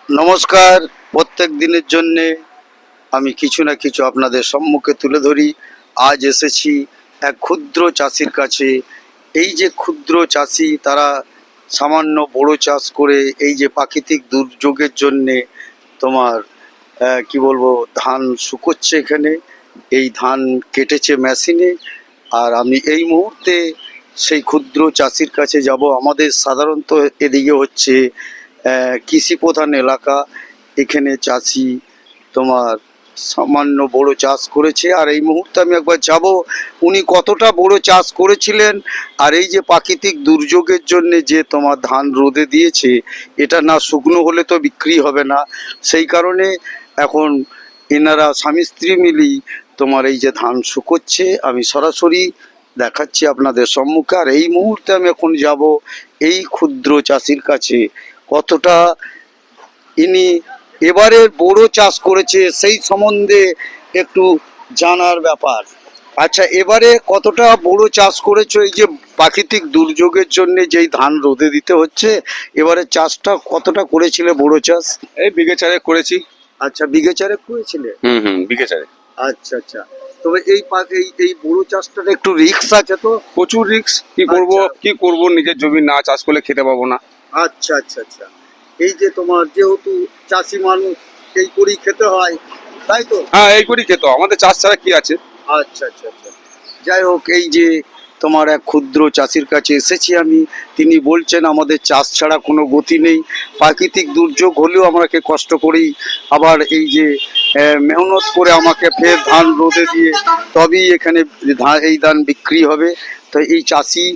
নমস্কার। প্রত্যেক দিনের জন্যে আমি কিছু না কিছু আপনাদের সম্মুখে তুলে ধরি। আজ এসেছি এক ক্ষুদ্র চাষির কাছে। এই যে ক্ষুদ্র চাষি, তারা সামান্য বড় চাষ করে এই যে প্রাকৃতিক দুর্যোগের জন্যে তোমার কি বলবো, ধান শুকোচ্ছে এখানে। এই ধান কেটেছে মেশিনে, আর আমি এই মুহূর্তে সেই ক্ষুদ্র চাষির কাছে যাব। আমাদের সাধারণত এদিকে হচ্ছে কৃষি প্রধান এলাকা। এখানে চাষি তোমার সামান্য বড় চাষ করেছে, আর এই মুহূর্তে আমি একবার যাব উনি কতটা বড় চাষ করেছিলেন, আর এই যে প্রাকৃতিক দুর্যোগের জন্য যে তোমার ধান রোদে দিয়েছে, এটা না শুকনো হলে তো বিক্রি হবে না। সেই কারণে এখন এনারা স্বামী স্ত্রী মিলি তোমার এই যে ধান শুকোচ্ছে, আমি সরাসরি দেখাচ্ছি আপনাদের সম্মুখে। আর এই মুহূর্তে আমি এখন যাব এই ক্ষুদ্র চাষির কাছে। কতটা ইনি এবারে বড় চাষ করেছে সেই সম্বন্ধে একটু জানার ব্যাপার। আচ্ছা, এবারে কতটা বড় চাষ করেছো? এই যে প্রাকৃতিক দুর্যোগের জন্য যেই ধান রোদে দিতে হচ্ছে, এবারে চাষটা কতটা করেছিলে বড় চাষ? এই বিঘে চারেক করেছি। আচ্ছা, বিঘে চারেক করেছিলে? বিঘে চারেক। আচ্ছা আচ্ছা। তবে এই বড় চাষটার একটু রিস্ক আছে তো? প্রচুর রিস্ক। কি করব নিজের জমি না চাষ করলে খেতে পাবো না। আচ্ছা আচ্ছা আচ্ছা। এই যে তোমার যেহেতু চাষি মানুষ, এই করেই খেতে হয়, তাই তো? হ্যাঁ, এই করি খেতে, আমাদের চাষ ছাড়া কি আছে। আচ্ছা আচ্ছা আচ্ছা। যাই হোক, এই যে তোমার এক ক্ষুদ্র চাষির কাছে এসেছি আমি। তিনি বলছেন আমাদের চাষ ছাড়া কোনো গতি নেই। প্রাকৃতিক দুর্যোগ হলেও আমাকে কষ্ট করেই আবার এই যে মেহনত করে আমাকে ফের ধান রোদে দিয়ে তবেই এখানে এই ধান বিক্রি হবে। তো এই চাষি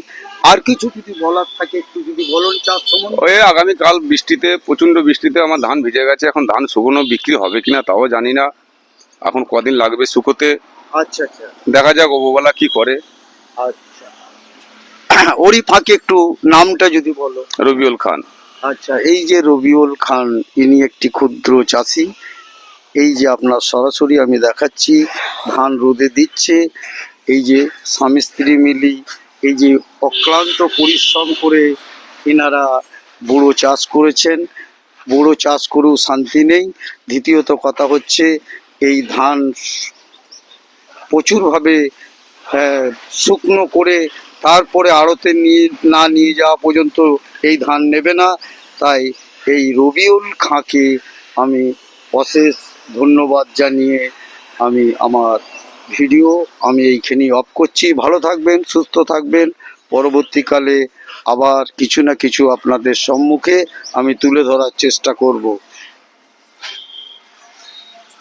আর কিছু যদি বলার থাকে একটু যদি বলুন চাষ সম্বন্ধে। ওই আগামীকাল বৃষ্টিতে, প্রচন্ড বৃষ্টিতে আমার ধান ভিজে গেছে। এখন ধান শুকনো বিক্রি হবে কিনা তাও জানি না। এখন কদিন লাগবে শুকোতে, আচ্ছা আচ্ছা দেখা যাক ওপরওয়ালা কি করে। আচ্ছা। ওরই ফাঁকে একটু নামটা যদি বলো। রবিউল খান। আচ্ছা, এই যে রবিউল খান, ইনি একটি ক্ষুদ্র চাষি। এই যে আপনার সরাসরি আমি দেখাচ্ছি, ধান রোদে দিচ্ছে। এই যে স্বামী স্ত্রী মিলি এই যে অক্লান্ত পরিশ্রম করে এনারা বুড়ো চাষ করেছেন। বুড়ো চাষ করেও শান্তি নেই। দ্বিতীয়ত কথা হচ্ছে, এই ধান প্রচুরভাবে শুকনো করে তারপরে আড়তে নিয়ে যাওয়া পর্যন্ত এই ধান নেবে না। তাই এই রবিউল খাঁকে আমি অশেষ ধন্যবাদ জানিয়ে আমি আমার ভিডিও এইখানেই অফ করছি। ভালো থাকবেন, সুস্থ থাকবেন। পরবর্তীকালে আবার কিছু না কিছু আপনাদের সম্মুখে আমি তুলে ধরার চেষ্টা করব।